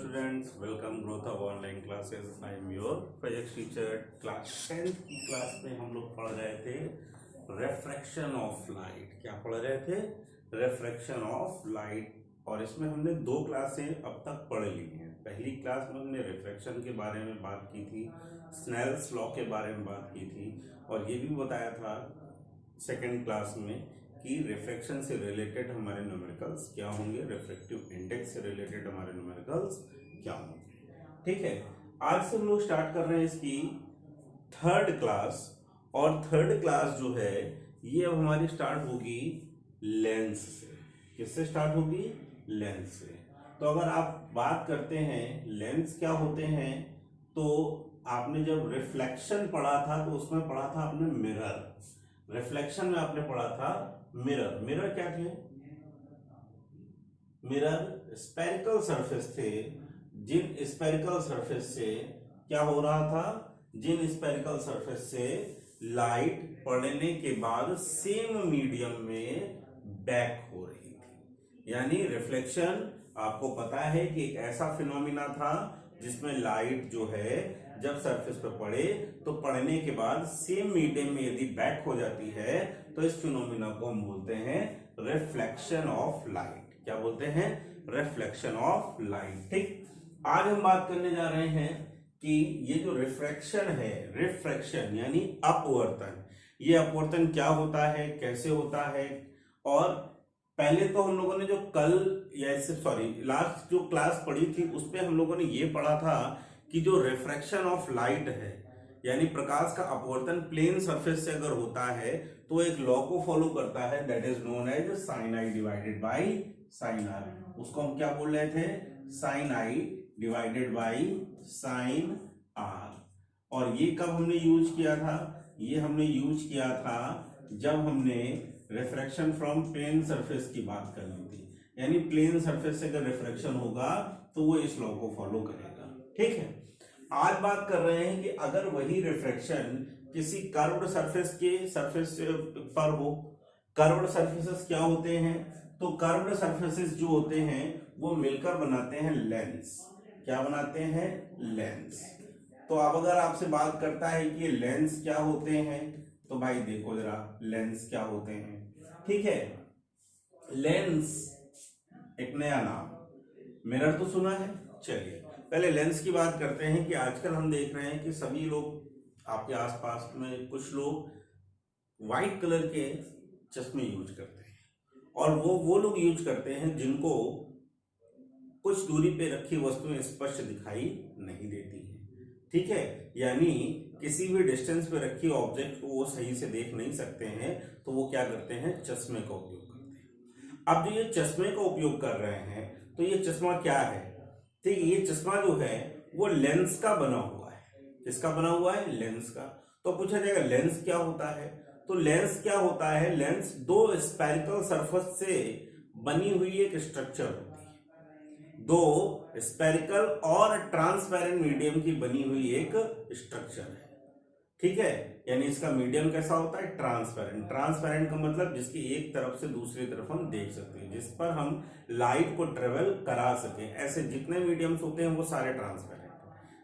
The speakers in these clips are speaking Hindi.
students, welcome growth of online classes. I am your physics teacher. Class 10 की क्लास में हम लोग पढ़ रहे थे रिफ्रैक्शन ऑफ लाइट। क्या पढ़ रहे थे? Refraction of light. और इसमें हमने दो क्लासें अब तक पढ़ ली हैं। पहली क्लास में हमने रिफ्रैक्शन के बारे में बात की थी, स्नेल्स लॉ के बारे में बात की थी, और ये भी बताया था सेकेंड क्लास में कि रिफ्रैक्शन से रिलेटेड हमारे न्यूमेरिकल्स क्या होंगे, रिफ्रैक्टिव इंडेक्स से रिलेटेड हमारे न्यूमेरिकल्स क्या होंगे। ठीक है, आज से हम लोग स्टार्ट कर रहे हैं इसकी थर्ड क्लास। और थर्ड क्लास जो है ये अब हमारी स्टार्ट होगी लेंस से। किससे स्टार्ट होगी? लेंस से। तो अगर आप बात करते हैं लेंस क्या होते हैं, तो आपने जब रिफ्लेक्शन पढ़ा था तो उसमें पढ़ा था आपने मिरर। रिफ्लेक्शन में आपने पढ़ा था मिरर। मिरर क्या थे? मिरर स्फेरिकल सरफेस थे। जिन स्फेरिकल सरफेस से क्या हो रहा था? जिन स्फेरिकल सरफेस से लाइट पड़ने के बाद सेम मीडियम में बैक हो रही थी। यानी रिफ्लेक्शन आपको पता है कि एक ऐसा फिनोमिना था जिसमें लाइट जो है जब सरफेस पर पड़े तो पड़ने के बाद सेम मीडियम में यदि बैक हो जाती है तो इस फिनोमिना को हम बोलते हैं रिफ्लेक्शन ऑफ लाइट। क्या बोलते हैं? Reflection of light. ठीक, आज हम बात करने जा रहे हैं कि ये जो रिफ्रैक्शन है, रिफ्रैक्शन यानी अपवर्तन, ये अपवर्तन क्या होता है, कैसे होता है। और पहले तो हम लोगों ने जो कल या लास्ट जो क्लास पढ़ी थी उस पे हम लोगों ने ये पढ़ा था कि जो रिफ्रैक्शन ऑफ लाइट है यानी प्रकाश का अपवर्तन प्लेन सरफेस से अगर होता है तो एक लॉ को फॉलो करता है, that is known as sine i divided by sine r. उसको हम क्या बोल रहे थे? Sine i divided by sine r. और ये कब हमने यूज किया था? ये हमने यूज किया था जब हमने रिफ्रैक्शन फ्रॉम प्लेन सरफेस की बात करनी थी। यानी प्लेन सरफेस से अगर रिफ्रैक्शन होगा तो वो इस लॉ को फॉलो करेगा। ठीक है, आज बात कर रहे हैं कि अगर वही रिफ्रैक्शन किसी कर्व्ड सरफेस के सरफेस पर हो। कर्व्ड सरफेसेस क्या होते हैं? तो कर्व्ड सरफेसेस जो होते हैं वो मिलकर बनाते हैं लेंस। क्या बनाते हैं? लेंस। तो अब अगर आपसे बात करता है कि लेंस क्या होते हैं तो भाई देखो जरा लेंस क्या होते हैं। ठीक है, लेंस एक नया नाम। मिरर तो सुना है। चलिए पहले लेंस की बात करते हैं कि आजकल हम देख रहे हैं कि सभी लोग आपके आसपास में कुछ लोग वाइट कलर के चश्मे यूज करते हैं। और वो लोग यूज करते हैं जिनको कुछ दूरी पे रखी वस्तुएं स्पष्ट दिखाई नहीं देती हैं। ठीक है, यानी किसी भी डिस्टेंस पे रखी ऑब्जेक्ट को वो सही से देख नहीं सकते हैं तो वो क्या करते हैं? चश्मे का उपयोग करते हैं। अब जो ये चश्मे का उपयोग कर रहे हैं तो ये चश्मा क्या है? ठीक, ये चश्मा जो है वो लेंस का बना हुआ है। किसका बना हुआ है? लेंस का। तो पूछा जाएगा लेंस क्या होता है? तो लेंस क्या होता है? लेंस दो स्फेरिकल सरफेस से बनी हुई एक स्ट्रक्चर होती है। दो स्फेरिकल और ट्रांसपेरेंट मीडियम की बनी हुई एक स्ट्रक्चर है। ठीक है, यानी इसका मीडियम कैसा होता है? ट्रांसपेरेंट। ट्रांसपेरेंट का मतलब जिसकी एक तरफ से दूसरी तरफ हम देख सकते हैं, जिस पर हम लाइट को ट्रेवल करा सके। ऐसे जितने मीडियम्स होते हैं वो सारे ट्रांसपेरेंट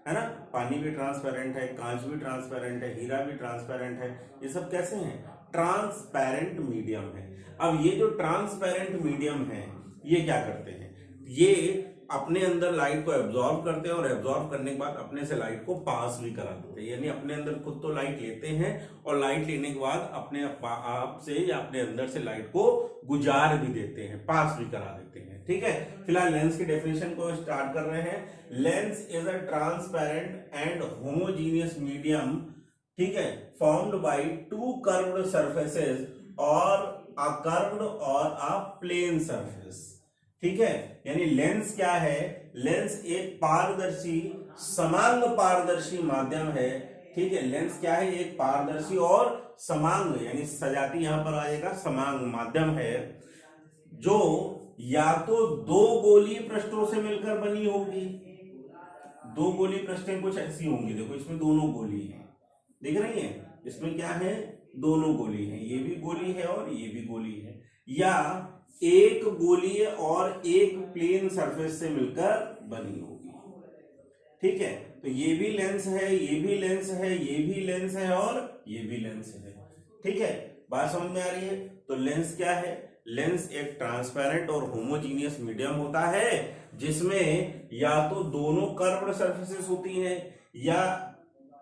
है ना। पानी भी ट्रांसपेरेंट है, कांच भी ट्रांसपेरेंट है, हीरा भी ट्रांसपेरेंट है। ये सब कैसे हैं? ट्रांसपेरेंट मीडियम है। अब ये जो ट्रांसपेरेंट मीडियम है ये क्या करते हैं? ये अपने अंदर लाइट को एब्जॉर्ब करते हैं और एब्जॉर्ब करने के बाद अपने से लाइट को पास भी करा देते हैं। यानी अपने अंदर खुद तो लाइट लेते हैं और लाइट लेने के बाद अपने आप से या अपने अंदर से लाइट को गुजार भी देते हैं, पास भी करा देते हैं। ठीक है, फिलहाल लेंस की डेफिनेशन को स्टार्ट कर रहे हैं। Lens is a transparent and homogeneous medium, ठीक है, formed by two curved surfaces और अ कर्व्ड और अ प्लेन सरफेस। ठीक है, यानी लेंस क्या है? लेंस एक पारदर्शी समांग पारदर्शी माध्यम है। ठीक है, लेंस क्या है? एक पारदर्शी और समांग यानी सजाती यहां पर आएगा समांग माध्यम है जो या तो दो गोलीय पृष्ठों से मिलकर बनी होगी। दो गोलीय पृष्ठें कुछ ऐसी होंगी, देखो इसमें दोनों गोली हैं, दिख रही है? इसमें क्या है? दोनों गोली है, ये भी गोली है और ये भी गोली है। या एक गोलीय और एक प्लेन सरफेस से मिलकर बनी होगी। ठीक है, तो ये भी लेंस है, ये भी लेंस है, ये भी लेंस है और ये भी लेंस है। ठीक है, बात समझ में आ रही है। तो लेंस क्या है? लेंस एक ट्रांसपेरेंट और होमोजीनियस मीडियम होता है जिसमें या तो दोनों कर्व्ड सरफेसेस होती हैं या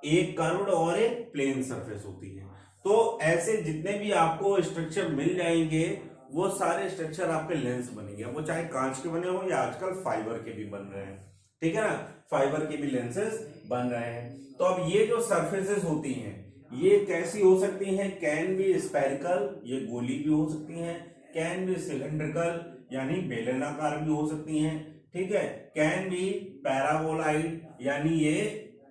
एक कर्व्ड और एक प्लेन सरफेस होती है। तो ऐसे जितने भी आपको स्ट्रक्चर मिल जाएंगे वो सारे स्ट्रक्चर आपके लेंस बनेंगे, वो चाहे कांच के बने हो या आजकल फाइबर के भी बन रहे हैं। ठीक है ना, फाइबर के भी लेंसेस बन रहे हैं। तो अब ये जो सरफेसेस होती हैं ये कैसी हो सकती हैं? कैन बी स्फेरिकल, ये गोली भी हो सकती हैं, कैन बी सिलेंड्रिकल यानी बेलनाकार भी हो सकती हैं। ठीक है, कैन बी पैराबोलाइड यानी ये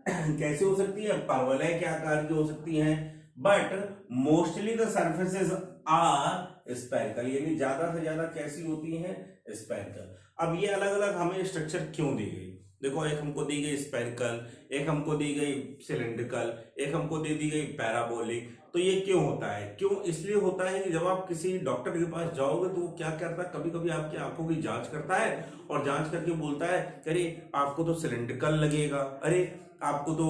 कैसी हो सकती है? परवलय के आकार की हो सकती हैं। But mostly the surfaces are spherical, यानी ज्यादा से ज्यादा कैसी होती हैं? स्फेरिकल। अब ये अलग अलग हमें स्ट्रक्चर क्यों दी गई? देखो, एक हमको दी गई स्फेरिकल, एक हमको दी गई सिलेंड्रिकल, एक हमको दे दी गई पैराबोलिक। तो ये क्यों होता है? क्यों इसलिए होता है कि जब आप किसी डॉक्टर के पास जाओगे तो वो क्या करता है, कभी कभी आपकी आंखों की जांच करता है और जांच करके बोलता है अरे आपको तो सिलेंड्रिकल लगेगा, अरे आपको तो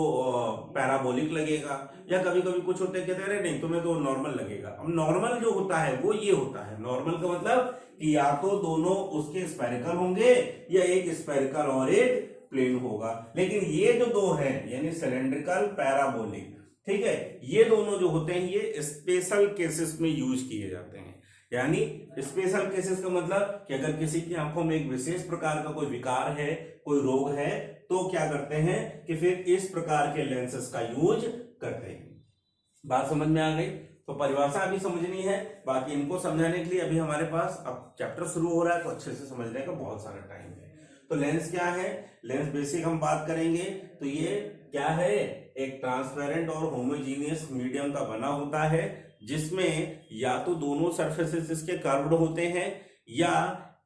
पैराबोलिक लगेगा, या कभी कभी कुछ होते हैं कहते हैं अरे नहीं तुम्हें तो नॉर्मल लगेगा। अब नॉर्मल जो होता है वो ये होता है, नॉर्मल का मतलब कि या तो दोनों उसके स्फेरिकल होंगे या एक स्फेरिकल और एक प्लेन होगा। लेकिन ये जो दो हैं यानी सिलेंड्रिकल पैराबोलिक, ठीक है, ये दोनों जो होते हैं ये स्पेशल केसेस में यूज किए जाते हैं। यानी स्पेशल केसेस का मतलब कि अगर किसी की आंखों में एक विशेष प्रकार का कोई विकार है, कोई रोग है, तो क्या करते हैं कि फिर इस प्रकार के लेंसेस का यूज करते हैं। बात समझ में आ गई? तो परिभाषा अभी समझनी है, बाकी इनको समझाने के लिए अभी हमारे पास अब चैप्टर शुरू हो रहा है तो अच्छे से समझने का बहुत सारा टाइम है। तो लेंस क्या है? लेंस बेसिक हम बात करेंगे तो ये क्या है? एक ट्रांसपेरेंट और होमोजीनियस मीडियम का बना होता है जिसमें या तो दोनों सरफेसेस इसके कर्व्ड होते हैं या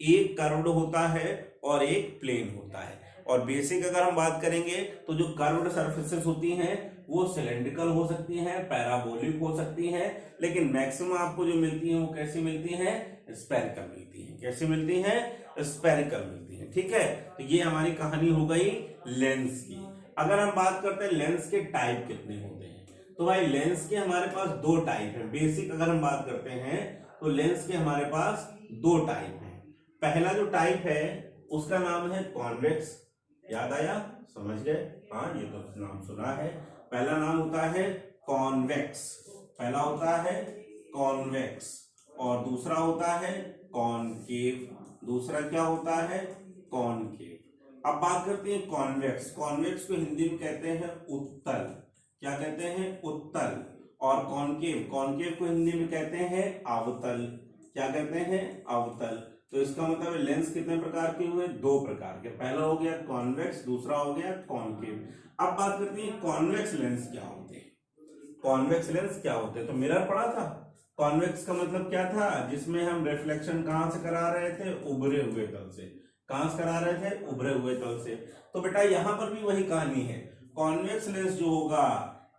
एक कर्व्ड होता है और एक प्लेन होता है। और बेसिक अगर हम बात करेंगे तो जो कर्व्ड सरफेसेस होती हैं वो सिलेंड्रिकल हो सकती हैं, पैराबोलिक हो सकती हैं, लेकिन मैक्सिमम आपको जो मिलती हैं वो कैसी मिलती हैं? स्फेरिकल मिलती हैं। कैसी मिलती हैं? स्फेरिकल मिलती हैं। ठीक है, तो ये हमारी कहानी हो गई लेंस की। अगर हम बात करते हैं लेंस के टाइप कितने होते हैं, तो भाई लेंस के हमारे पास दो टाइप है। बेसिक अगर हम बात करते हैं तो लेंस के हमारे पास दो टाइप है। पहला जो टाइप है उसका नाम है कॉन्वेक्स। याद आया? समझ गए? हाँ, ये तो नाम सुना है। पहला नाम होता है कॉन्वेक्स, पहला होता है कॉन्वेक्स, और दूसरा होता है कॉनकेव। दूसरा क्या होता है? कॉनकेव। अब बात करते हैं कॉन्वेक्स। कॉन्वेक्स को हिंदी में कहते हैं उत्तल। क्या कहते हैं? उत्तल। और कॉनकेव, कॉनकेव को हिंदी में कहते हैं अवतल। क्या कहते हैं? अवतल। तो इसका मतलब लेंस कितने प्रकार के हुए? दो प्रकार के। पहला हो गया कॉन्वेक्स, दूसरा हो गया कॉनकेव। अब बात करते हैं कॉन्वेक्स लेंस क्या होते हैं। कॉन्वेक्स लेंस क्या होते हैं? तो मिरर पढ़ा था। कॉन्वेक्स का मतलब क्या था? जिसमें हम रिफ्लेक्शन कहां से करा रहे थे? उभरे हुए तल से। कहां से करा रहे थे? उभरे हुए तल से। तो बेटा यहां पर भी वही कहानी है। कॉन्वेक्स लेंस जो होगा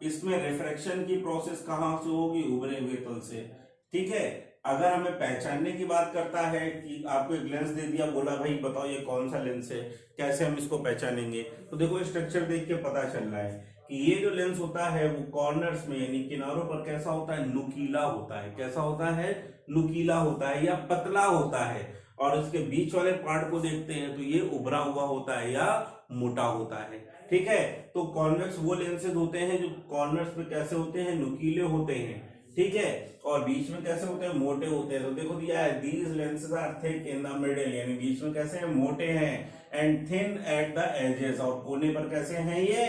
इसमें रिफ्रैक्शन की प्रोसेस कहां से होगी? उभरे हुए तल से। ठीक है, अगर हमें पहचानने की बात करता है कि आपको एक लेंस दे दिया, बोला भाई बताओ ये कौन सा लेंस है, कैसे हम इसको पहचानेंगे? तो देखो स्ट्रक्चर देख के पता चल रहा है कि ये जो लेंस होता है वो कॉर्नर्स में यानी किनारों पर कैसा होता है? नुकीला होता है। कैसा होता है? नुकीला होता है या पतला होता है। और इसके बीच वाले पार्ट को देखते हैं तो ये उभरा हुआ होता है या मोटा होता है। ठीक है, तो कॉन्वेक्स वो लेंसेज होते हैं जो कॉर्नर्स में कैसे होते हैं? नुकीले होते हैं। ठीक है, और बीच में कैसे होते हैं? मोटे होते हैं। तो देखो दिया है these lenses are thick in the middle, यानी बीच में कैसे हैं? मोटे हैं, and thin at the edges, और कोने पर कैसे हैं? ये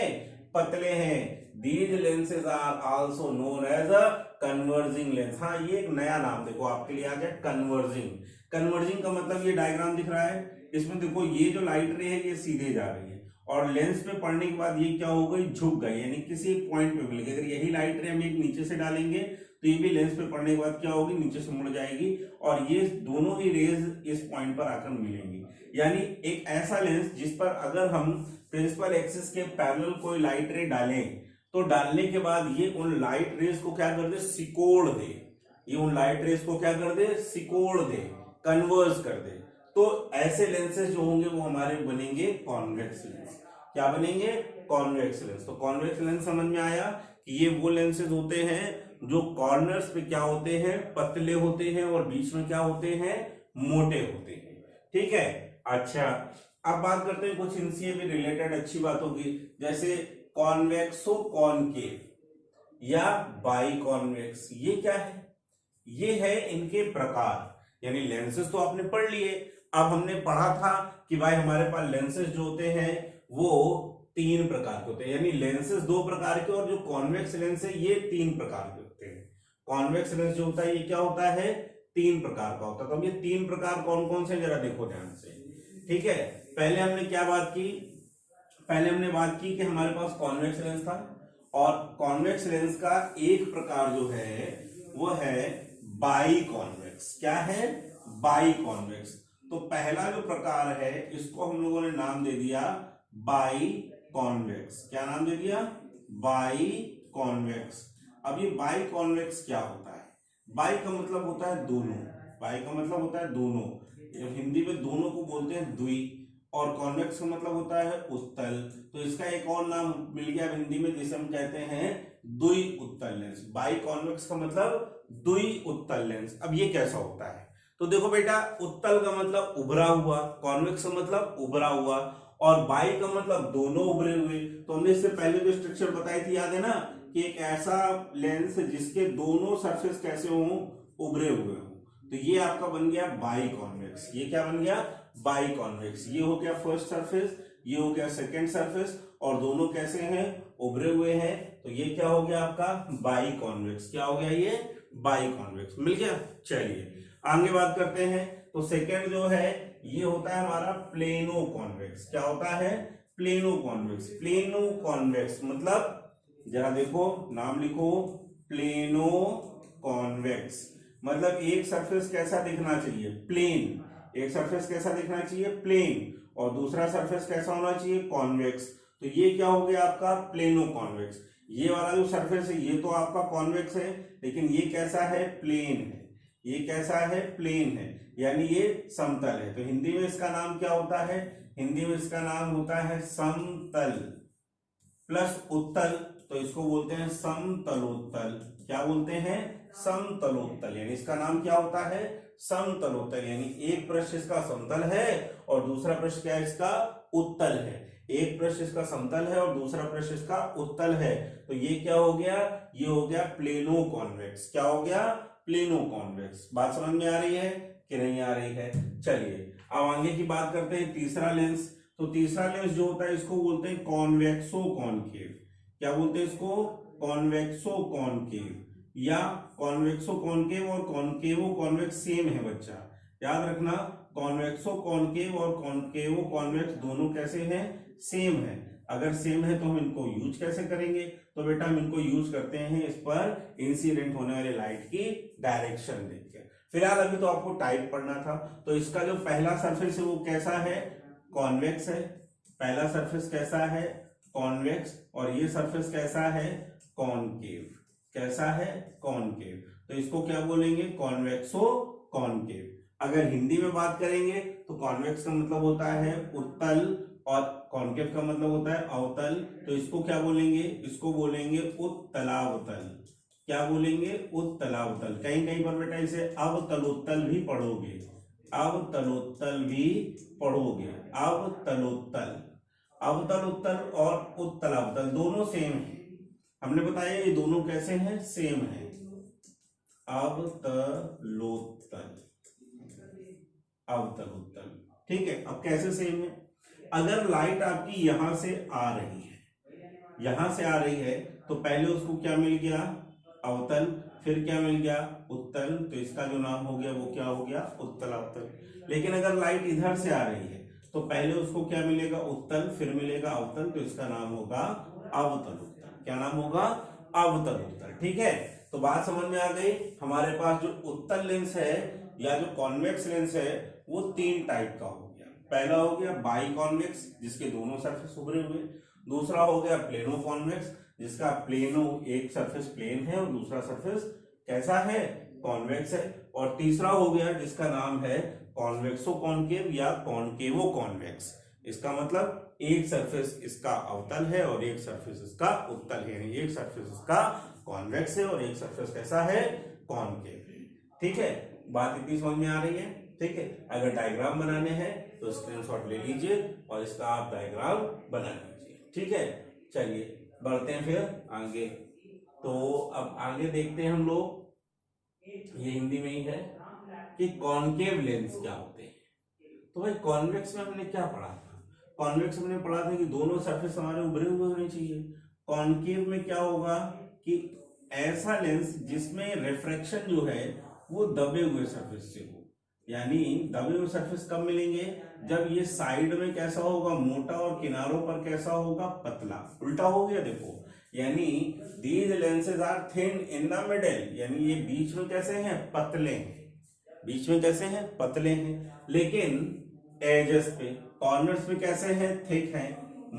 पतले हैं। These lenses are also known as a converging lens. हाँ, ये एक नया नाम देखो आपके लिए आ गया, कन्वर्जिंग। कन्वर्जिंग का मतलब ये डायग्राम दिख रहा है, इसमें देखो ये जो लाइट रे है ये सीधे जा रही है और लेंस पे पड़ने के बाद ये क्या हो गई? झुक गई, यानी किसी पॉइंट पे मिलेगी। अगर यही लाइट रे हम एक नीचे से डालेंगे तो ये भी लेंस पे पड़ने के बाद क्या होगी? नीचे से मुड़ जाएगी और ये दोनों ही रेज इस पॉइंट पर आकर मिलेंगी। यानी एक ऐसा लेंस जिस पर अगर हम प्रिंसिपल एक्सिस के पैरेलल कोई लाइट रे डालें तो डालने के बाद ये उन लाइट रेज को क्या कर दे? सिकोड़ दे। ये उन लाइट रेज को क्या कर दे? सिकोड़ दे, कन्वर्ज कर दे। तो ऐसे लेंसेज जो होंगे वो हमारे बनेंगे कॉन्वेक्स लेंस। क्या बनेंगे, कॉन्वेक्स लेंस। तो कॉन्वेक्स लेंस समझ में आया कि ये वो लेंसेज होते हैं जो कॉर्नर्स पे क्या होते हैं, पतले होते हैं, और बीच में क्या होते हैं, मोटे होते हैं। ठीक है, अच्छा अब बात करते हैं कुछ इनसे भी रिलेटेड अच्छी बातों की, जैसे कॉन्वेक्सो कॉनकेव या बाई कॉन्वेक्स। ये क्या है, ये है इनके प्रकार। यानी लेंसेज तो आपने पढ़ लिए। अब हमने पढ़ा था कि भाई हमारे पास लेंसेज जो होते हैं वो 3 प्रकार के होते हैं, यानी लेंसेज 2 प्रकार के, और जो कॉन्वेक्स लेंस है ये 3 प्रकार के होते हैं। कॉन्वेक्स लेंस जो होता है ये क्या होता है, 3 प्रकार का होता है। तो अब ये 3 प्रकार कौन कौन से, जरा देखो ध्यान से। ठीक है, पहले हमने क्या बात की, पहले हमने बात की कि हमारे पास कॉन्वेक्स लेंस था, और कॉन्वेक्स लेंस का एक प्रकार जो है वो है बाई कॉन्वेक्स। क्या है, बाई कॉन्वेक्स। तो पहला जो प्रकार है इसको हम लोगों ने नाम दे दिया बाई कॉन्वेक्स। क्या नाम दे दिया, बाई कॉन्वेक्स। अब ये बाई कॉन्वेक्स क्या होता है, बाई का मतलब होता है दोनों, बाई का मतलब होता है दोनों। हिंदी में दोनों को बोलते हैं द्वि, और कॉन्वेक्स का मतलब होता है उत्तल। तो इसका एक और नाम मिल गया हिंदी में जिसे हम कहते हैं द्वि उत्तल लेंस। बाई कॉन्वेक्स का मतलब द्वि उत्तल लेंस। अब ये कैसा होता है, तो देखो बेटा, उत्तल का मतलब उभरा हुआ, कॉन्वेक्स का मतलब उभरा हुआ, और बाई का मतलब दोनों उभरे हुए। तो हमने इससे पहले जो स्ट्रक्चर बताई थी याद है ना, कि एक ऐसा लेंस जिसके दोनों सरफेस कैसे हों, उभरे हुए हों। तो ये आपका बन गया बाई कॉन्वेक्स। ये क्या बन गया, बाई कॉन्वेक्स। ये हो गया फर्स्ट सरफेस, ये हो गया सेकंड सरफेस, और दोनों कैसे हैं, उभरे हुए हैं। तो ये क्या हो गया आपका बाई कॉन्वेक्स। क्या हो गया, ये बाई कॉन्वेक्स। मिल गया। चलिए आगे बात करते हैं। तो सेकंड जो है ये होता है हमारा प्लेनो कॉन्वेक्स। क्या होता है, प्लेनो कॉन्वेक्स। प्लेनो कॉन्वेक्स मतलब, जरा देखो नाम लिखो, प्लेनो कॉन्वेक्स मतलब एक सरफेस कैसा दिखना चाहिए, प्लेन। एक सरफेस कैसा दिखना चाहिए, प्लेन, और दूसरा सरफेस कैसा होना चाहिए, कॉन्वेक्स। तो ये क्या हो गया आपका प्लेनो कॉन्वेक्स। ये वाला जो सरफेस है ये तो आपका कॉन्वेक्स है, लेकिन ये कैसा है, प्लेन है। ये कैसा है, प्लेन है, यानी ये समतल है। तो हिंदी में इसका नाम क्या होता है, हिंदी में इसका नाम होता है समतल प्लस उत्तल। तो इसको बोलते हैं समतलोत्तल। क्या बोलते हैं, समतलोत्तल। यानी इसका नाम क्या होता है, समतलोत्तल। यानी एक पृष्ठ इसका समतल है और दूसरा पृष्ठ क्या है, इसका उत्तल है। एक पृष्ठ इसका समतल है और दूसरा पृष्ठ इसका उत्तल है। तो ये क्या हो गया, ये हो गया प्लेनो कॉन्वेक्स। क्या हो गया, प्लेनो कॉन्वेक्स। बात समझ में आ रही है कि नहीं आ रही है। चलिए अब आगे की बात करते हैं, तीसरा लेंस। तो तीसरा लेंस जो होता है इसको बोलते हैं कॉन्वेक्सो कॉनकेव। क्या बोलते हैं इसको, कॉन्वेक्सो कॉनकेव, या कॉन्वेक्सो कॉनकेव और कॉनकेवो कॉन्वेक्स सेम है बच्चा, याद रखना। कॉन्वेक्सो कॉनकेव और कॉनकेवो कॉन्वेक्स दोनों कैसे हैं, सेम है। अगर सेम है तो हम इनको यूज कैसे करेंगे, तो बेटा हम इनको यूज करते हैं इस पर इंसिडेंट होने वाले लाइट की डायरेक्शन देखकर। फिलहाल अभी तो आपको टाइप पढ़ना था। तो इसका जो पहला सरफेस है वो कैसा है, कॉन्वेक्स है। पहला सरफेस कैसा है, कॉन्वेक्स, और ये सरफेस कैसा है, कॉनकेव। कैसा है, कॉनकेव। तो इसको क्या बोलेंगे, कॉन्वेक्सो कॉनकेव। अगर हिंदी में बात करेंगे तो कॉन्वेक्स का मतलब होता है उत्तल और कॉनकेव का मतलब होता है अवतल। तो इसको क्या बोलेंगे, इसको बोलेंगे उत्तलावतल। क्या बोलेंगे, उत्तलावतल। कहीं कहीं पर बेटा इसे अवतलोत्तल भी पढ़ोगे, अवतलोत्तल भी पढ़ोगे, अवतलोत्तल। अवतलोत्तल और उत्तलावतल दोनों सेम है। हमने बताया ये दोनों कैसे हैं, सेम है। अवतलोत्तल, अवतलोत्तल। ठीक है, अब कैसे सेम है, अगर लाइट आपकी यहां से आ रही है, यहां से आ रही है, तो पहले उसको क्या मिल गया, अवतल, फिर क्या मिल गया, उत्तल। तो इसका जो नाम हो गया वो क्या हो गया, उत्तलावतल। लेकिन अगर लाइट इधर से आ रही है तो पहले उसको क्या मिलेगा, उत्तल, फिर मिलेगा अवतल। तो इसका नाम होगा अवतलोत्तल। क्या नाम होगा, अवतलोत्तल। ठीक है, तो बात समझ में आ गई। हमारे पास जो उत्तल लेंस है या जो कॉन्वेक्स लेंस है वो 3 टाइप का हो गया। पहला हो गया बाई कॉन्वेक्स जिसके दोनों सरफेस उभरे हुए। दूसरा हो गया प्लेनो कॉन्वेक्स जिसका प्लेनो एक सरफेस प्लेन है और दूसरा सरफेस कैसा है, कॉन्वेक्स है। और तीसरा हो गया जिसका नाम है कॉन्वेक्सो कॉनकेव या कॉनकेवो कॉन्वेक्स। इसका मतलब एक सरफेस इसका अवतल है और एक सरफेस इसका उत्तल है, यानी एक सरफेस इसका कॉन्वेक्स है और एक सरफेस कैसा है, कॉनकेव है। ठीक है, बात इतनी समझ में आ रही है। ठीक है, अगर डायग्राम बनाने हैं तो स्क्रीनशॉट ले लीजिए और इसका आप डायग्राम बना लीजिए। ठीक है, चलिए बढ़ते हैं फिर आगे। तो अब आगे देखते हैं हम लोग, ये हिंदी में ही है कि कॉनकेव लेंस क्या होते हैं। तो भाई कॉन्वेक्स में हमने क्या पढ़ा था, कॉन्वेक्स में हमने पढ़ा था कि दोनों सरफेस हमारे उभरे हुए होने चाहिए। कॉनकेव में क्या होगा कि ऐसा लेंस जिसमें रिफ्रैक्शन जो है वो दबे हुए सरफेस से हो, यानी दबे हुए सरफेस कब मिलेंगे, जब ये साइड में कैसा होगा, मोटा, और किनारों पर कैसा होगा, पतला। उल्टा हो गया देखो, यानी these lenses are thin in the middle, यानी ये बीच में कैसे हैं, पतले हैं, बीच में कैसे हैं, पतले हैं, लेकिन एजेस पे, कॉर्नर्स पे कैसे हैं, थिक हैं,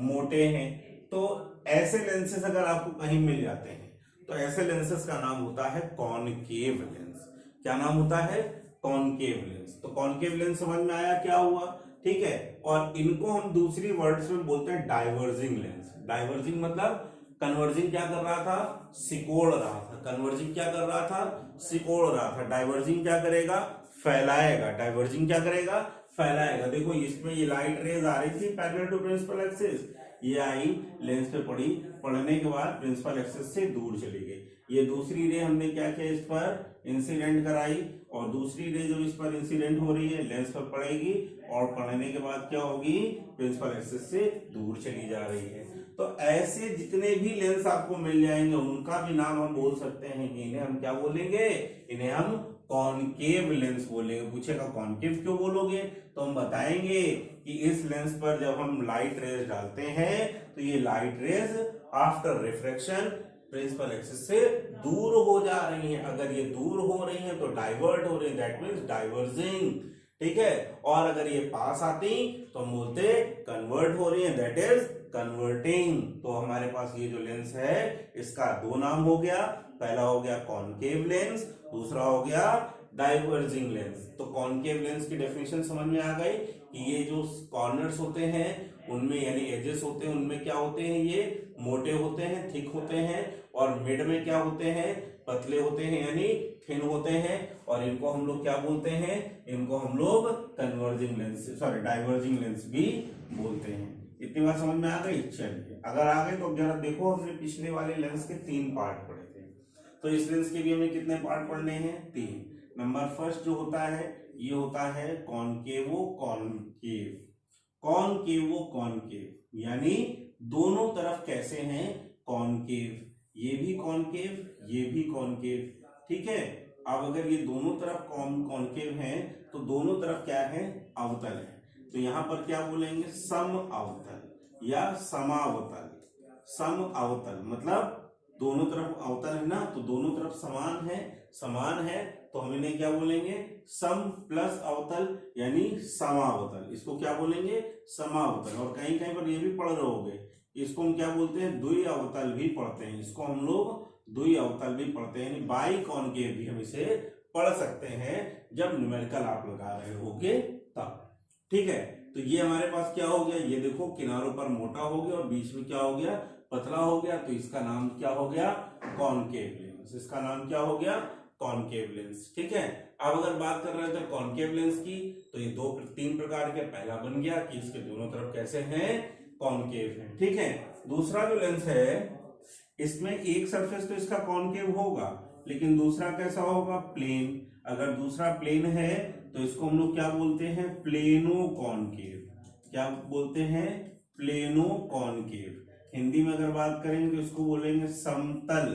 मोटे हैं। तो ऐसे लेंसेज अगर आपको कहीं मिल जाते हैं तो ऐसे लेंसेज का नाम होता है कॉनकेव लेंस। क्या नाम होता है, कॉनकेव लेंस। तो कॉनकेव लेंस समझ में आया क्या हुआ। ठीक है, और इनको हम दूसरी वर्ड्स में बोलते हैं डाइवर्जिंग लेंस। डाइवर्जिंग मतलब कन्वर्जिंग क्या कर रहा था, सिकोड़ रहा था, कन्वर्जिंग क्या कर रहा था, सिकोड़ रहा था। डाइवर्जिंग क्या करेगा, फैलाएगा। डाइवर्जिंग क्या करेगा, फैलाएगा। देखो इसमें ये लाइट रेज आ रही थी पैरेलल टू प्रिंसिपल एक्सिस, ये आई लेंस पे पड़ी, पड़ने के बाद प्रिंसिपल एक्सिस से दूर चली गई। ये दूसरी रे हमने क्या किया, इस पर इंसिडेंट कराई, और दूसरी रे जब इस पर इंसिडेंट हो रही है लेंस पर पड़ेगी, और पड़ने के बाद क्या होगी, प्रिंसिपल एक्सिस से दूर चली जा रही है। तो ऐसे जितने भी लेंस आपको मिल जाएंगे उनका भी नाम हम बोल सकते हैं कि इन्हें हम क्या बोलेंगे, इन्हें हम कॉनकेव लेंस बोलेंगे। पूछेगा कॉनकेव क्यों बोलोगे, तो हम बताएंगे कि इस लेंस पर जब हम लाइट रेज डालते हैं तो ये light rays after refraction principal axis से दूर हो जा रही हैं। अगर ये दूर हो रही हैं तो डाइवर्ट हो रही है, दैट मींस डाइवर्जिंग। ठीक है, और अगर ये पास आती तो हम बोलते कन्वर्ट हो रही है, दैट इज कन्वर्टिंग। तो हमारे पास ये जो लेंस है इसका दो नाम हो गया, पहला हो गया कॉनकेव लेंस, दूसरा हो गया डाइवर्जिंग लेंस। तो कॉनकेव लेंस की डेफिनेशन समझ में आ गई कि ये जो कॉर्नर्स होते हैं उनमें, यानी एजेस होते हैं उनमें क्या होते हैं, ये मोटे होते हैं, थिक होते हैं, और मिड में क्या होते हैं, पतले होते हैं यानी थिन होते हैं, और इनको हम लोग क्या बोलते हैं, इनको हम लोग converging lens, sorry diverging lens भी बोलते हैं। इतनी बात समझ में आ गई। चलिए अगर आ गई तो जरा देखो, हमने पिछले वाले लेंस के 3 पार्ट पढ़े थे, तो इस लेंस के भी हमें कितने पार्ट पढ़ने हैं, 3। नंबर फर्स्ट जो होता है ये होता है कॉनकेवो कॉनकेव। कॉनकेवो कॉनकेव यानी दोनों तरफ कैसे हैं, कॉनकेव, ये भी कॉनकेव, ये भी कॉनकेव। ठीक है, अब अगर ये दोनों तरफ कॉनकेव हैं तो दोनों तरफ क्या है, अवतल है। तो यहां पर क्या बोलेंगे, सम अवतल या समावतल। सम अवतल मतलब दोनों तरफ अवतल है ना, तो दोनों तरफ समान है, समान है तो हम इन्हें क्या बोलेंगे, सम प्लस अवतल यानी समावतल। इसको क्या बोलेंगे, समावतल। और कहीं कहीं पर ये भी पढ़ रहे होंगे, इसको हम क्या बोलते हैं, द्वि अवतल भी पढ़ते हैं। इसको हम लोग द्वि अवतल भी पढ़ते हैं, यानी बाई कॉनकेव भी हम इसे पढ़ सकते हैं जब न्यूमेरिकल आप लगा रहे होगे तब। ठीक है, तो ये हमारे पास क्या हो गया, ये देखो किनारों पर मोटा हो गया और बीच में क्या हो गया, पतला हो गया, तो इसका नाम क्या हो गया, कॉनकेव लेंस। इसका नाम क्या हो गया, कॉनकेव लेंस। ठीक है, अब अगर बात कर रहे थे कॉनकेव लेंस की, तो ये 3 प्रकार के, पहला बन गया कि इसके दोनों तरफ कैसे हैं, कॉनकेव हैं। ठीक है, दूसरा जो लेंस है इसमें एक सरफेस तो इसका कॉनकेव होगा, लेकिन दूसरा कैसा होगा, प्लेन। अगर दूसरा प्लेन है तो इसको हम लोग क्या बोलते हैं, प्लेनो कॉनकेव। क्या बोलते हैं, प्लेनो कॉनकेव। हिंदी में अगर बात करेंगे तो इसको बोलेंगे समतल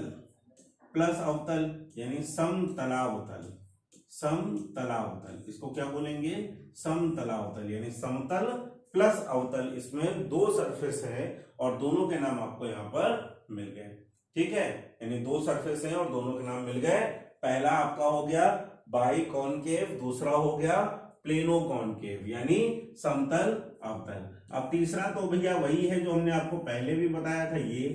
प्लस अवतल यानी समतलावतल। समतलावतल, इसको क्या बोलेंगे, समतलावतल यानी समतल प्लस अवतल। इसमें 2 सरफेस है और दोनों के नाम आपको यहाँ पर मिल गए। ठीक है, यानी 2 सरफेस हैं और दोनों के नाम मिल गए। पहला आपका हो गया बाई कॉनकेव, दूसरा हो गया प्लेनो कॉनकेव यानी समतल अवतल। अब तीसरा तो भैया वही है जो हमने आपको पहले भी बताया था, ये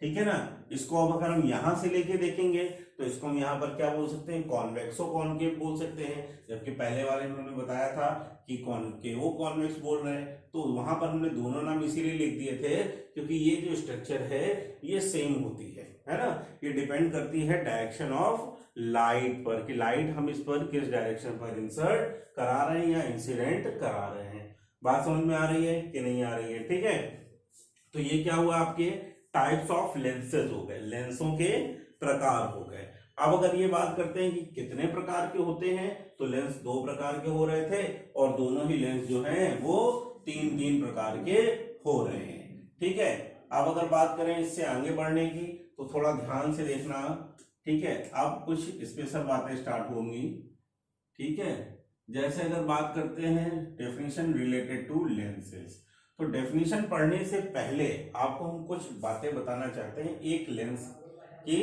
ठीक है ना। इसको अब अगर हम यहां से लेके देखेंगे तो इसको हम यहाँ पर क्या बोल सकते हैं, कॉन्वेक्सो कॉनकेव बोल सकते हैं। जबकि पहले वाले में हमने बताया था कि कॉनकेवो कॉन्वेक्स बोल रहे हैं, तो वहां पर हमने दोनों नाम इसीलिए लिख दिए थे क्योंकि ये जो स्ट्रक्चर है ये सेम होती है ना। ये डिपेंड करती है डायरेक्शन ऑफ लाइट पर, कि लाइट हम इस पर किस डायरेक्शन पर इंसर्ट करा रहे हैं या इंसिडेंट करा रहे हैं। बात समझ में आ रही है कि नहीं आ रही है, ठीक है। तो ये क्या हुआ, आपके टाइप्स ऑफ लेंसेज हो गए, लेंसों के प्रकार हो गए। अब अगर ये बात करते हैं कि कितने प्रकार के होते हैं, तो लेंस दो प्रकार के हो रहे थे और दोनों ही लेंस जो हैं वो तीन तीन प्रकार के हो रहे हैं, ठीक है। अब अगर बात करें इससे आगे बढ़ने की तो थोड़ा ध्यान से देखना, ठीक है। अब कुछ स्पेशल बातें स्टार्ट होंगी, ठीक है। जैसे अगर बात करते हैं डेफिनेशन रिलेटेड टू लेंसेज, तो डेफिनेशन पढ़ने से पहले आपको हम कुछ बातें बताना चाहते हैं एक लेंस की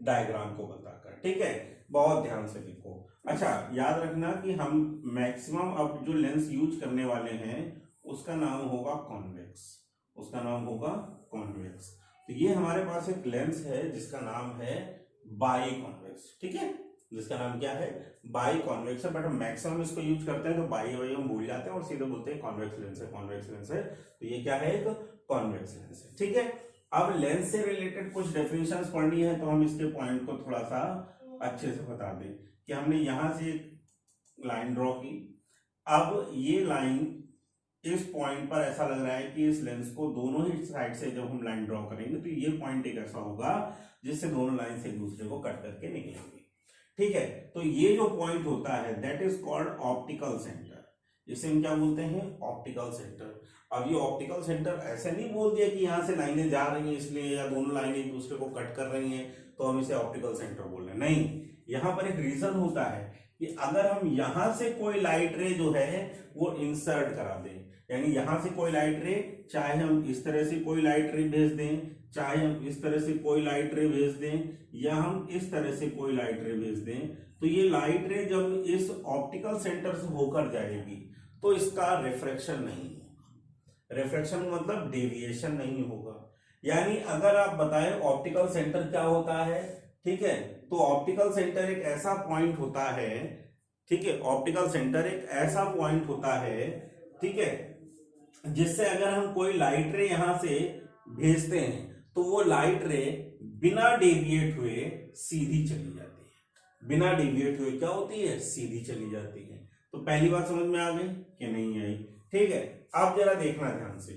डायग्राम को बताकर, ठीक है। बहुत ध्यान से देखो। अच्छा, याद रखना कि हम मैक्सिमम अब जो लेंस यूज करने वाले हैं उसका नाम होगा कॉन्वेक्स, उसका नाम होगा कॉन्वेक्स। तो ये हमारे पास एक लेंस है जिसका नाम है बाई कॉन्वेक्स, ठीक है। जिसका नाम क्या है, बाई कॉन्वेक्स है, बट हम मैक्सिमम इसको यूज करते हैं तो बाई वाई हम भूल जाते हैं और सीधे बोलते हैं कॉन्वेक्स लेंस है, कॉन्वेक्स लेंस है। तो ये क्या है, एक कॉन्वेक्स लेंस है, ठीक है। अब लेंस से रिलेटेड कुछ डेफिनेशंस पढ़नी है तो हम इसके पॉइंट को थोड़ा सा अच्छे से बता दें कि हमने यहां से एक लाइन ड्रॉ की। अब ये लाइन इस पॉइंट पर ऐसा लग रहा है कि इस लेंस को दोनों ही साइड से जब हम लाइन ड्रॉ करेंगे तो ये पॉइंट एक ऐसा होगा जिससे दोनों लाइन से एक दूसरे को कट करके निकलेंगे, ठीक है। तो ये जो पॉइंट होता है that is called optical centre, इसे हम क्या बोलते हैं, ऑप्टिकल सेंटर। अब ये ऑप्टिकल सेंटर ऐसे नहीं बोल दिया कि यहां से लाइनें जा रही हैं इसलिए, या दोनों लाइनें एक दूसरे को कट कर रही हैं तो हम इसे ऑप्टिकल सेंटर बोल रहे हैं, नहीं। यहां पर एक रीजन होता है कि अगर हम यहां से कोई लाइट रे जो है वो इंसर्ट करा दें, यानी यहां से कोई लाइट रे, चाहे हम इस तरह से कोई लाइट रे भेज दें, चाहे हम इस तरह से कोई लाइट रे भेज दें, या हम इस तरह से कोई लाइट रे भेज दें, तो ये लाइट रे जब इस ऑप्टिकल सेंटर से होकर जाएगी तो इसका रिफ्रैक्शन नहीं होगा। रिफ्रैक्शन मतलब डेविएशन नहीं होगा। यानी अगर आप बताएं ऑप्टिकल सेंटर क्या होता है, ठीक है, तो ऑप्टिकल सेंटर एक ऐसा पॉइंट होता है, ठीक है, ऑप्टिकल सेंटर एक ऐसा पॉइंट होता है, ठीक है, जिससे अगर हम कोई लाइट रे यहां से भेजते हैं तो वो लाइट रे बिना डेविएट हुए सीधी चली जाती है, बिना डेविएट हुए क्या होती है, सीधी चली जाती है। तो पहली बात समझ में आ गई कि नहीं आई, ठीक है। अब जरा देखना ध्यान से,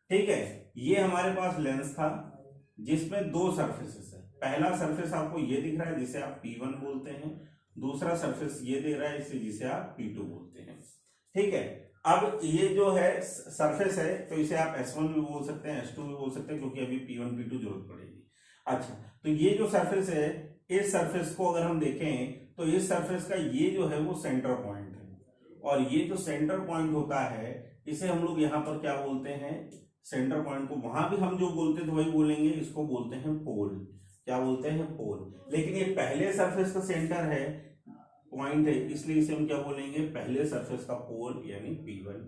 ठीक है। ये हमारे पास लेंस था जिसमें दो सरफेसेस है। पहला सरफेस आपको ये दिख रहा है जिसे आप P1 बोलते हैं, दूसरा सरफेस ये दे रहा है इसे जिसे आप P2 बोलते हैं, ठीक है। अब ये जो है सरफेस है तो इसे आप S1 भी बोल सकते हैं, S2 भी बोल सकते हैं, क्योंकि अभी P1 P2 जरूरत पड़ेगी। अच्छा, तो ये जो सरफेस है, इस सरफेस को अगर हम देखें तो इस सरफेस का ये जो है वो सेंटर पॉइंट है, और ये जो सेंटर पॉइंट होता है इसे हम लोग यहाँ पर क्या बोलते हैं, सेंटर पॉइंट को वहां भी हम जो बोलते थे वही बोलेंगे, इसको बोलते हैं पोल। क्या बोलते हैं, पोल। लेकिन ये पहले सरफेस का सेंटर है, पॉइंट है, इसलिए इसे हम क्या बोलेंगे, पहले सरफेस का पोल यानी P1।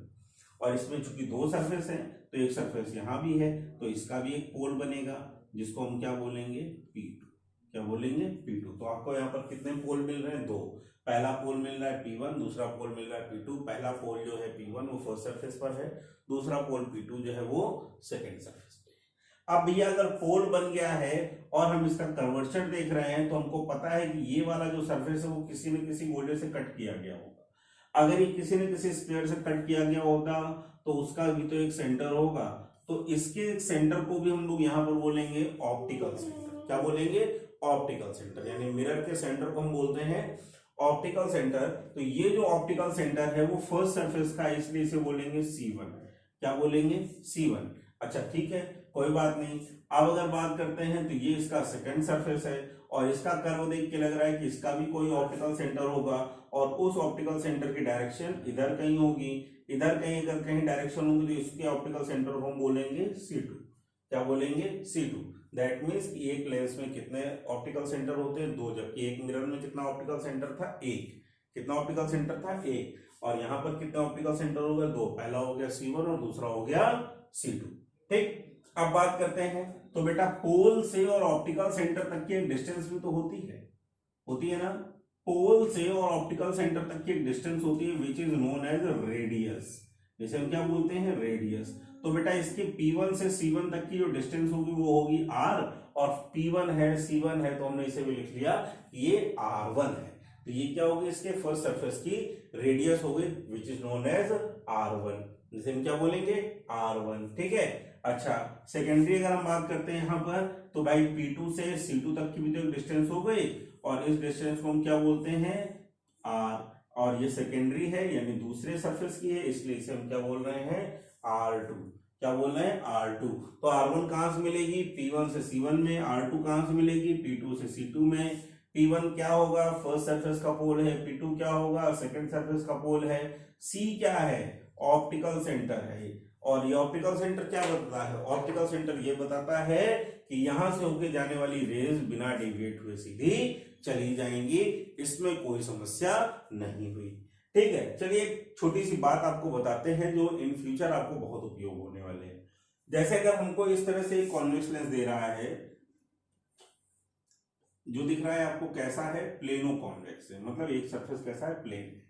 और इसमें चूंकि दो सरफेस हैं तो एक सरफेस यहाँ भी है तो इसका भी एक पोल बनेगा जिसको हम क्या बोलेंगे, P2। क्या बोलेंगे, P2। तो आपको यहाँ पर कितने पोल मिल रहे हैं, दो। पहला पोल मिल रहा है P1, दूसरा पोल मिल रहा है P2। पहला पोल जो है P1 वो फर्स्ट सरफेस पर है, दूसरा पोल P2 जो है वो सेकेंड सरफेस पे। अब भैया अगर पोल बन गया है और हम इसका कर्वेचर देख रहे हैं तो हमको पता है कि ये वाला जो सरफेस है वो किसी न किसी गोले से कट किया गया होगा। अगर ये किसी न किसी स्फीयर से कट किया गया होगा तो उसका भी तो एक सेंटर होगा, तो इसके सेंटर को भी हम लोग यहाँ पर बोलेंगे ऑप्टिकल सेंटर। क्या बोलेंगे, ऑप्टिकल सेंटर। यानी मिरर के सेंटर को हम बोलते हैं ऑप्टिकल सेंटर। तो ये जो ऑप्टिकल सेंटर है वो फर्स्ट सरफेस का, इसलिए इसे बोलेंगे C1। क्या बोलेंगे, C1। अच्छा, ठीक है, कोई बात नहीं। अब अगर बात करते हैं तो ये इसका सेकंड सरफेस है और इसका कर्व देख के लग रहा है कि इसका भी कोई ऑप्टिकल सेंटर होगा, और उस ऑप्टिकल सेंटर की डायरेक्शन इधर कहीं होगी, इधर कहीं अगर कहीं डायरेक्शन होगी तो इसके ऑप्टिकल सेंटर को हम बोलेंगे C2। क्या बोलेंगे, C2। दैट मीन्स कि एक लेंस में कितने ऑप्टिकल सेंटर होते हैं, दो, जबकि एक मिरर में कितना ऑप्टिकल सेंटर था, एक। कितना ऑप्टिकल सेंटर था, एक। और यहाँ पर कितने ऑप्टिकल सेंटर हो गए, दो। पहला हो गया C1 और दूसरा हो गया C2, ठीक। अब बात करते हैं, तो बेटा पोल से और ऑप्टिकल सेंटर तक की एक डिस्टेंस भी तो होती है ना। पोल से और ऑप्टिकल सेंटर तक की एक डिस्टेंस होती है which is known as radius, जिसे हम क्या बोलते हैं, रेडियस। तो बेटा इसके P1 से C1 तक की जो डिस्टेंस होगी वो होगी R, और P1 है C1 है तो हमने इसे भी लिख लिया ये R1 है। तो ये क्या होगी, इसके फर्स्ट सरफेस की रेडियस होगी विच इज नोन एज R1, जिसे हम क्या बोलेंगे, R1। ठीक है। अच्छा, सेकेंडरी अगर हम बात करते हैं यहाँ पर, तो भाई P2 से C2 तक की भी तो डिस्टेंस हो गई, और इस डिस्टेंस को हम क्या बोलते हैं, R, और ये सेकेंडरी है यानी दूसरे सरफेस की है, इसलिए इसे हम क्या बोल रहे हैं, R2। क्या बोल रहे हैं, R2। तो R1 कहां से मिलेगी, P1 से C1 में, R2 कहां से मिलेगी, P2 से C2 में। P1 क्या होगा, फर्स्ट सरफेस का पोल है, P2 क्या होगा, सेकंड सरफेस का पोल है, C क्या है, ऑप्टिकल सेंटर है। और ये ऑप्टिकल सेंटर क्या बताता है, ऑप्टिकल सेंटर ये बताता है कि यहां से होके जाने वाली रेज बिना डेविएट हुए सीधी चली जाएंगी, इसमें कोई समस्या नहीं हुई। ठीक है। चलिए एक छोटी सी बात आपको बताते हैं जो इन फ्यूचर आपको बहुत उपयोग होने वाले हैं। जैसे अगर हमको इस तरह से एक कॉन्वेक्स लेंस दे रहा है, जो दिख रहा है आपको कैसा है, प्लेनो कॉन्वेक्स है, मतलब एक सरफेस कैसा है, प्लेन है।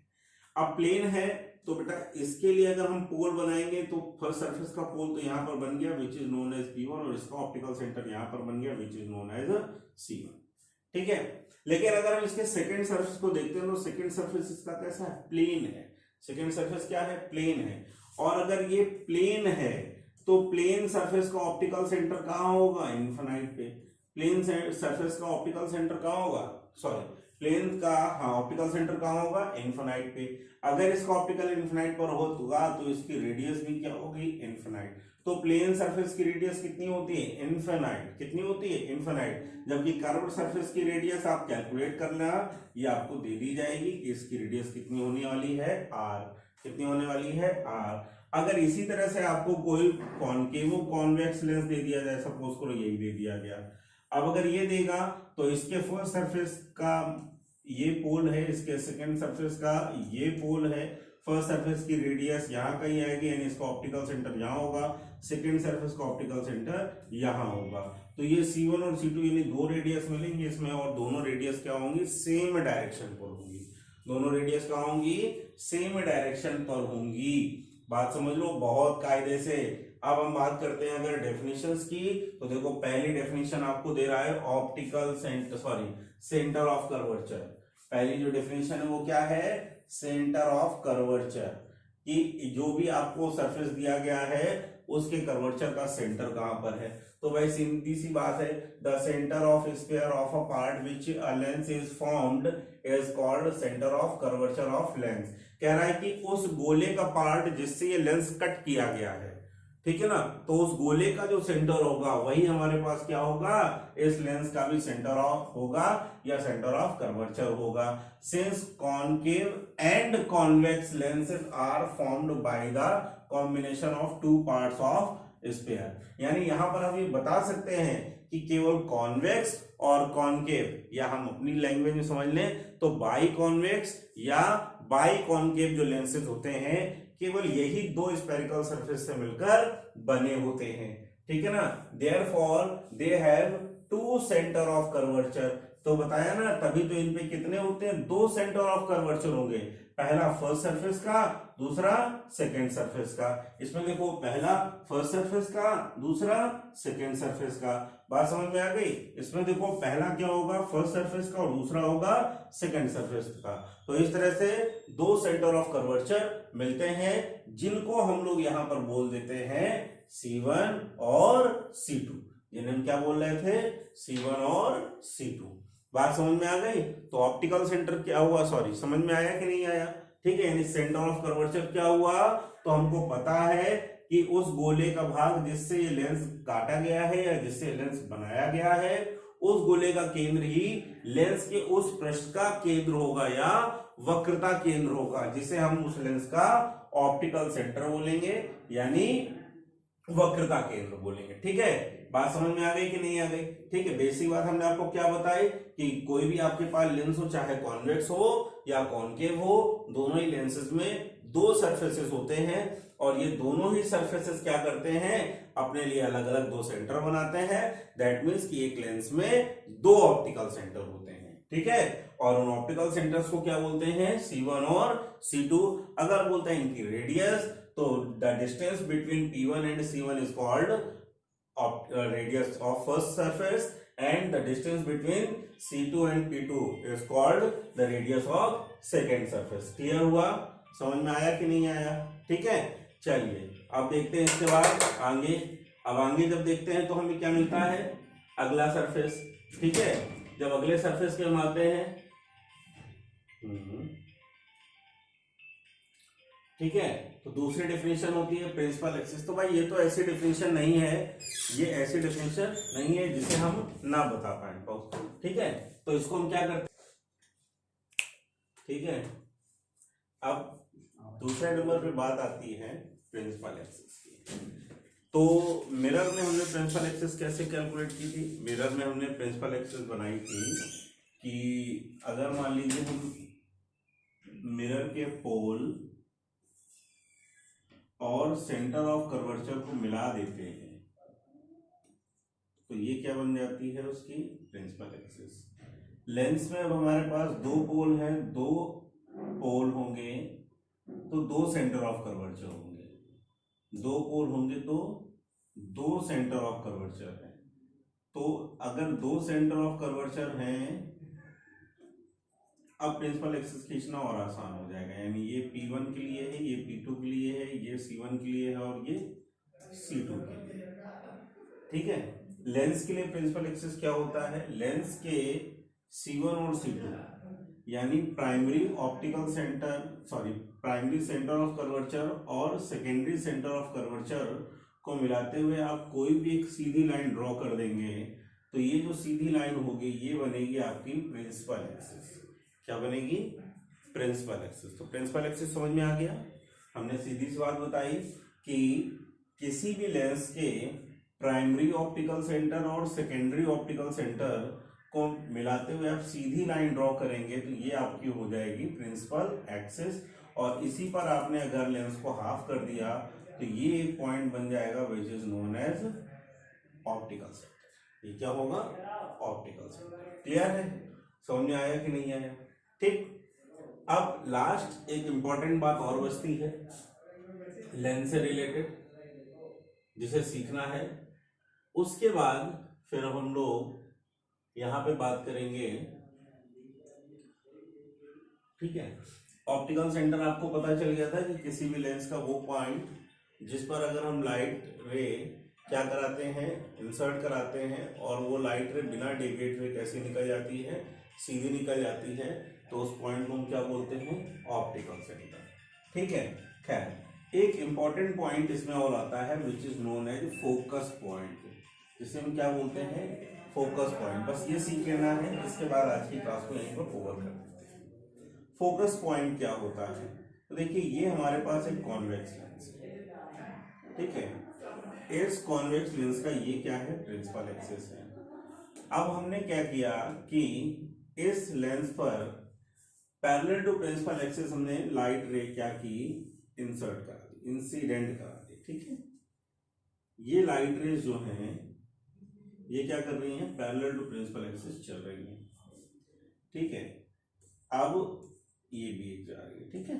अब प्लेन है तो बेटा इसके लिए अगर हम पोल बनाएंगे तो फर्स्ट सरफेस का पोल तो यहां पर बन गया विच इज नोन एज P1, और इसका ऑप्टिकल सेंटर यहां पर बन गया विच इज नोन एज C1। ठीक है। लेकिन अगर हम इसके सेकंड सरफेस को देखते हैं तो सेकंड सरफेस इसका कैसा है, प्लेन है। सेकंड सरफेस क्या है, प्लेन है। और अगर ये प्लेन है तो प्लेन सरफेस का ऑप्टिकल सेंटर कहां होगा, इन्फिनाइट पे। प्लेन सरफेस का ऑप्टिकल सेंटर कहां होगा, सॉरी प्लेन का, हाँ ऑप्टिकल सेंटर कहां होगा, इन्फिनाइट पे। अगर इसका ऑप्टिकल इन्फिनाइट पर होगा तो इसकी रेडियस भी क्या होगी, इन्फिनाइट। तो प्लेन सरफेस की रेडियस कितनी होती है, इन्फिनाइट। कितनी होती है, इन्फिनाइट। जबकि कर्व सरफेस की रेडियस आप कैलकुलेट करना, ये आपको दे दी जाएगी कि इसकी रेडियस कितनी होने वाली है, R। कितनी होने वाली है, R। अगर इसी तरह से आपको कोई कॉनकेव कॉन्वेक्स लेंस दे दिया जाए, सपोज करो यही दे दिया गया, अब अगर ये देगा तो इसके फर्स्ट सरफेस का ये पोल है, इसके सेकंड सरफेस का ये पोल है, फर्स्ट सरफेस की रेडियस यहाँ कहीं आएगी यानी इसका ऑप्टिकल सेंटर यहाँ होगा, सेकंड सरफेस का ऑप्टिकल सेंटर यहाँ होगा। तो ये C1 और C2 यानी दो रेडियस मिलेंगे इसमें, और दोनों रेडियस क्या होंगी, सेम डायरेक्शन पर होंगी। दोनों रेडियस क्या होंगी, सेम डायरेक्शन पर होंगी। बात समझ लो बहुत कायदे से। अब हम बात करते हैं अगर डेफिनेशंस की, तो देखो पहली डेफिनेशन आपको दे रहा है optical centre, sorry centre of curvature. पहली जो डेफिनेशन है वो क्या है, सेंटर ऑफ कर्वेचर, कि जो भी आपको सरफेस दिया गया है उसके कर्वेचर का सेंटर कहां पर है। तो भाई सीधी सी बात है, the centre of sphere of a part which a lens is formed is called centre of curvature of lens. कह रहा है कि उस गोले का पार्ट जिससे ये लेंस कट किया गया है, ठीक है ना, तो उस गोले का जो सेंटर होगा वही हमारे पास क्या होगा, इस लेंस का भी सेंटर ऑफ होगा या सेंटर ऑफ कर्वेचर होगा। Since concave and convex lenses are formed by the combination of two parts of sphere, यानी यहां पर हम ये बता सकते हैं कि केवल कॉन्वेक्स और कॉनकेव, या हम अपनी लैंग्वेज में समझ लें तो बाई कॉन्वेक्स या बाई कॉनकेव जो लेंसेज होते हैं, केवल यही दो स्फेरिकल सरफेस से मिलकर बने होते हैं। ठीक है ना, therefore they have two centre of curvature. तो बताया ना, तभी तो इनपे कितने होते हैं, दो सेंटर ऑफ कर्वेचर होंगे, पहला फर्स्ट सरफेस का, दूसरा सेकंड सरफेस का। इसमें देखो पहला फर्स्ट सरफेस का, दूसरा सेकंड सरफेस का। बात समझ में आ गई। इसमें देखो पहला क्या होगा, फर्स्ट सरफेस का, और दूसरा होगा सेकंड सरफेस का। तो इस तरह से दो सेंटर ऑफ कर्वेचर मिलते हैं, जिनको हम लोग यहां पर बोल देते हैं C1 और C2, जिन्हें हम क्या बोल रहे थे, C1 और C2। बात समझ में आ गई। तो ऑप्टिकल सेंटर क्या हुआ, सॉरी समझ में आया कि नहीं आया, ठीक है, यानी सेंटर ऑफ कर्वेचर क्या हुआ, तो हमको पता है कि उस गोले का भाग जिससे ये लेंस काटा गया है या जिससे लेंस बनाया गया है, उस गोले का केंद्र ही लेंस के उस पृष्ठ का केंद्र होगा या वक्रता केंद्र होगा, जिसे हम उस लेंस का ऑप्टिकल सेंटर बोलेंगे यानी वक्रता केंद्र बोलेंगे। ठीक है, बात समझ में आ गई कि नहीं आ गई। ठीक है, बेसिक बात हमने आपको क्या बताई कि कोई भी आपके पास लेंस हो, चाहे कॉन्वेक्स हो या कॉनकेव हो, दोनों ही लेंसेज में दो सरफेसेस होते हैं और ये दोनों ही सरफेसेस क्या करते हैं, अपने लिए अलग अलग दो सेंटर बनाते हैं। दैट मीन्स कि एक लेंस में दो ऑप्टिकल सेंटर होते हैं, ठीक है। और उन ऑप्टिकल सेंटर्स को क्या बोलते हैं, C1 और C2। अगर बोलते हैं इनकी रेडियस, तो the distance between P1 and C1 is called radius of first surface and the distance between C2 and P2 is called the radius of second surface। Clear हुआ, समझ में आया कि नहीं आया, ठीक है। चलिए अब देखते हैं इसके बाद आगे। अब आगे जब देखते हैं तो हमें क्या मिलता है, अगला सरफेस, ठीक है। जब अगले सरफेस पे हम आते हैं, ठीक है, तो दूसरी डेफिनेशन होती है प्रिंसिपल एक्सिस। तो भाई ये तो ऐसी डेफिनेशन नहीं है, ये ऐसी डेफिनेशन नहीं है जिसे हम ना बता पाए, ठीक है। तो इसको हम क्या करते हैं, ठीक है। अब दूसरे नंबर पे बात आती है प्रिंसिपल एक्सिस की। तो मिरर में हमने प्रिंसिपल एक्सिस कैसे कैलकुलेट की थी, मिरर में हमने प्रिंसिपल एक्सिस बनाई थी कि अगर मान लीजिए हम मिरर के पोल और सेंटर ऑफ कर्वेचर को मिला देते हैं तो ये क्या बन जाती है उसकी प्रिंसिपल एक्सिस। लेंस में अब हमारे पास दो पोल हैं, दो पोल होंगे तो दो सेंटर ऑफ कर्वेचर होंगे, दो पोल होंगे तो दो सेंटर ऑफ कर्वेचर है। तो अगर दो सेंटर ऑफ कर्वेचर हैं, अब प्रिंसिपल एक्सिस खींचना और आसान हो जाएगा। यानी ये P1 के लिए है, ये P2 के लिए है, ये C1 के लिए है और ये C2 के लिए, ठीक है। लेंस के लिए प्रिंसिपल एक्सिस क्या होता है, लेंस के C1 और C2 यानी primary optical centre, sorry primary centre of curvature और सेकेंडरी सेंटर ऑफ कर्वेचर को मिलाते हुए आप कोई भी एक सीधी लाइन ड्रॉ कर देंगे तो ये जो सीधी लाइन होगी ये बनेगी आपकी प्रिंसिपल एक्सिस। क्या बनेगी, प्रिंसिपल एक्सिस। तो प्रिंसिपल एक्सिस समझ में आ गया। हमने सीधी सी बात बताई कि किसी भी लेंस के प्राइमरी ऑप्टिकल सेंटर और सेकेंडरी ऑप्टिकल सेंटर को मिलाते हुए आप सीधी लाइन ड्रॉ करेंगे तो ये आपकी हो जाएगी प्रिंसिपल एक्सिस। और इसी पर आपने अगर लेंस को हाफ कर दिया तो ये एक पॉइंट बन जाएगा which is known as optical centre. ये क्या होगा, ऑप्टिकल सेंटर। क्लियर है, समझ में आया कि नहीं आया, ठीक। अब लास्ट एक इंपॉर्टेंट बात और बचती है लेंस से रिलेटेड जिसे सीखना है। उसके बाद फिर हम लोग यहां पे बात करेंगे, ठीक है। ऑप्टिकल सेंटर आपको पता चल गया था कि किसी भी लेंस का वो पॉइंट जिस पर अगर हम लाइट रे क्या कराते हैं, इंसर्ट कराते हैं और वो लाइट रे बिना डेविएट हुए कैसे निकल जाती है, सीधी निकल जाती है, तो उस पॉइंट को हम क्या बोलते हैं, ऑप्टिकल सेंटर, ठीक है। खैर एक इंपॉर्टेंट पॉइंट इसमें और आता है which is known as focus point, जिसे हम क्या बोलते हैं, फोकस पॉइंट। बस ये सीख लेना है, इसके बाद आज की क्लास को यहीं पर ओवर कर देते हैं। फोकस पॉइंट क्या होता है, तो देखिए ये हमारे पास एक कॉन्वेक्स लेंस है, ठीक है। इस कॉन्वेक्स लेंस का ये क्या है, प्रिंसिपल एक्सिस है। अब हमने क्या किया कि इस लेंस पर पैरेलल टू प्रिंसिपल एक्सिस हमने लाइट रे क्या की, इंसर्ट करा दी, इंसिडेंट करा दी, ठीक है। ये लाइट रेज जो हैं ये क्या कर रही हैं, पैरेलल टू प्रिंसिपल एक्सिस चल रही हैं, ठीक है। अब ये भी एक जा रही है, ठीक है।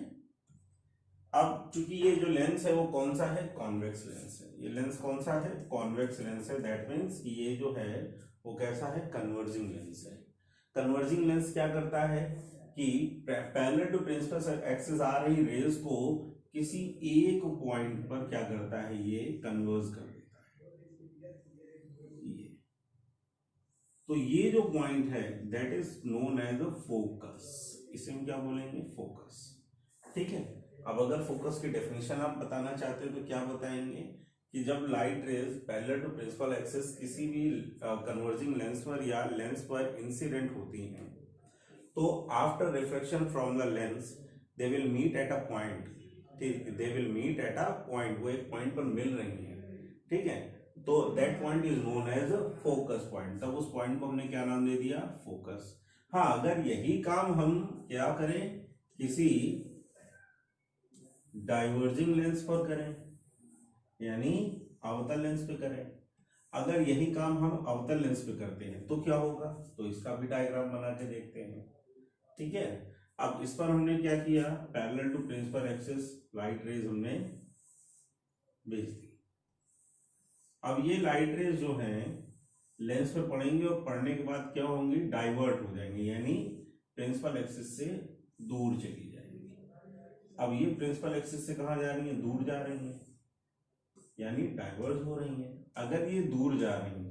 अब चूंकि ये जो लेंस है वो कौन सा है, कॉन्वेक्स लेंस है। ये लेंस कौन सा है, कॉन्वेक्स लेंस है। दैट मीन्स ये जो है वो कैसा है, कन्वर्जिंग लेंस है। कन्वर्जिंग लेंस क्या करता है कि पैरेलल टू प्रिंसिपल एक्सिस आ रही रेज को किसी एक पॉइंट पर क्या करता है, ये कन्वर्ज कर देता है। ये तो ये जो पॉइंट है that is known as a focus, इसे हम क्या बोलेंगे, फोकस, ठीक है। अब अगर फोकस की डेफिनेशन आप बताना चाहते हो तो क्या बताएंगे कि जब light rays parallel to principal axis किसी भी कन्वर्जिंग लेंस पर या लेंस पर इंसिडेंट होती हैं तो after reflection from the lens they will meet at a point, ठीक, they will meet at a point, वो एक पॉइंट पर मिल रही हैं, ठीक है। तो that point is known as focus point. तब उस पॉइंट को हमने क्या नाम दे दिया, फोकस। हाँ, अगर यही काम हम क्या करें, किसी डाइवर्जिंग लेंस पर करें, यानी अवतल लेंस पे करें। अगर यही काम हम अवतल लेंस पे करते हैं तो क्या होगा, तो इसका भी डायग्राम बना के देखते हैं। ठीक है, अब इस पर हमने क्या किया, parallel to principal axis light rays हमने भेज दी। अब ये लाइट रेज जो हैं लेंस पे पड़ेंगे और पड़ने के बाद क्या होंगी, डाइवर्ट हो जाएंगे, यानी प्रिंसिपल एक्सिस से दूर चली जाएंगी। अब ये प्रिंसिपल एक्सिस से कहाँ जा रही है, दूर जा रही है, यानी डाइवर्ज हो रही है। अगर ये दूर जा रही है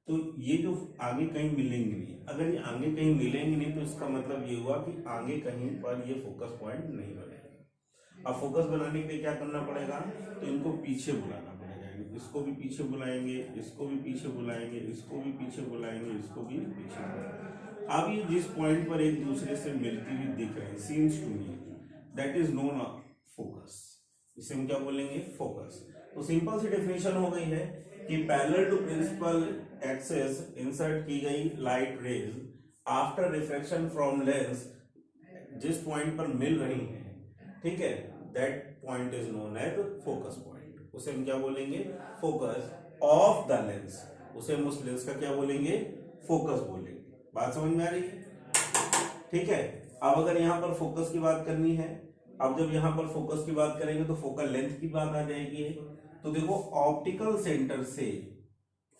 तो ये जो आगे कहीं मिलेंगे नहीं, अगर ये आगे कहीं मिलेंगे नहीं तो इसका मतलब ये हुआ कि आगे कहीं पर ये फोकस पॉइंट नहीं बनेगा। अब फोकस बनाने के लिए क्या करना पड़ेगा, तो इनको पीछे बुलाना पड़ेगा, इसको भी पीछे बुलाएंगे, इसको भी पीछे बुलाएंगे, इसको भी पीछे बुलाएंगे, इसको भी पीछे बुलाएंगे। अब ये जिस पॉइंट पर एक दूसरे से मिलती हुई दिख रहे हैं, seems to me, that is known focus. इसे हम क्या बोलेंगे, फोकस। तो सिंपल सी डेफिनेशन हो गई है कि parallel to principal axis insert की गई light rays after reflection from lens जिस पॉइंट पर मिल रही है, ठीक है, that point is known as focus point. उसे हम क्या बोलेंगे, फोकस ऑफ द लेंस। उसे हम उस लेंस का क्या बोलेंगे, फोकस बोलेंगे। बात समझ में आ रही है? ठीक है, अब अगर यहां पर फोकस की बात करनी है, अब जब यहां पर फोकस की बात करेंगे तो फोकल लेंथ की बात आ जाएगी। तो देखो ऑप्टिकल सेंटर से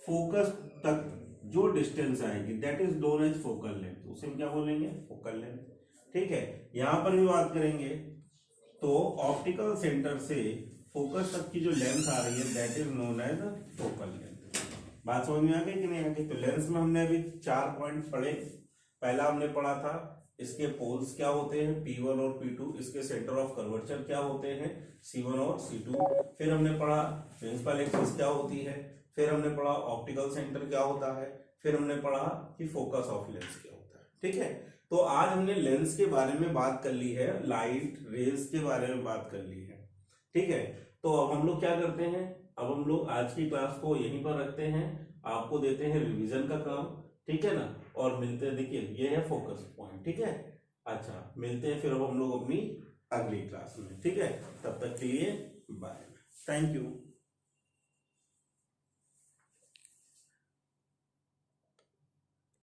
फोकस तक जो डिस्टेंस आएगी that is known as focal length. उसे हम क्या बोलेंगे, फोकल लेंथ। ठीक है, यहां पर भी बात करेंगे तो ऑप्टिकल सेंटर से फोकस तक की जो लेंथ आ रही है that is known as focal length. बात समझ में आ गई कि नहीं आ गई? तो लेंस में हमने अभी 4 पॉइंट पढ़े। पहला हमने पढ़ा था इसके पोल्स क्या होते हैं, P1 और P2, इसके सेंटर ऑफ कर्वेचर क्या होते हैं, C1 और C2। फिर हमने पढ़ा प्रिंसिपल एक्सिस क्या होती है, फिर हमने पढ़ा ऑप्टिकल सेंटर क्या होता है, फिर हमने पढ़ा कि फोकस ऑफ लेंस क्या होता है। ठीक है, तो आज हमने लेंस के बारे में बात कर ली है, लाइट रेज के बारे में बात कर ली है। ठीक है, तो अब हम लोग क्या करते हैं, अब हम लोग आज की क्लास को यहीं पर रखते हैं, आपको देते हैं रिवीजन का काम। ठीक है ना, और मिलते हैं, देखिए ये है फोकस पॉइंट। ठीक है, अच्छा मिलते हैं फिर अब हम लोग अपनी अगली क्लास में। ठीक है, तब तक के लिए बाय, थैंक यू।